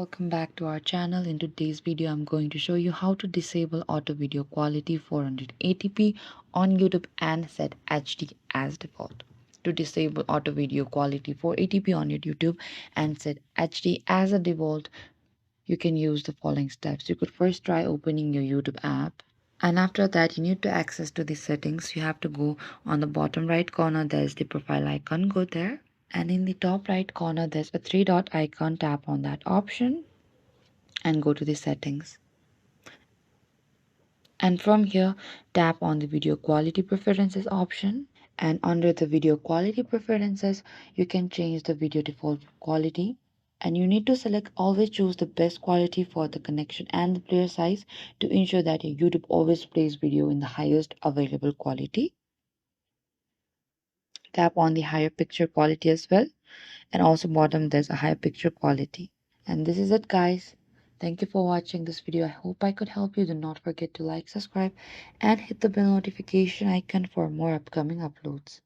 welcome back to our channel. In today's video I'm going to show you how to disable auto video quality 480p on YouTube and set HD as default. To disable auto video quality 480p on your YouTube and set HD as a default, you can use the following steps. You could first try opening your YouTube app, and after that you need to access to the settings. You have to go on the bottom right corner, there's the profile icon. Go there, and in the top right corner there's a three dot icon. Tap on that option and go to the settings, and from here tap on the video quality preferences option, and under the video quality preferences you can change the video default quality, and you need to select always choose the best quality for the connection and the player size to ensure that your YouTube always plays video in the highest available quality. Tap on the higher picture quality as well, and also bottom there's a higher picture quality. And this is it, guys. Thank you for watching this video. I hope I could help you. Do not forget to like, subscribe, and hit the bell notification icon for more upcoming uploads.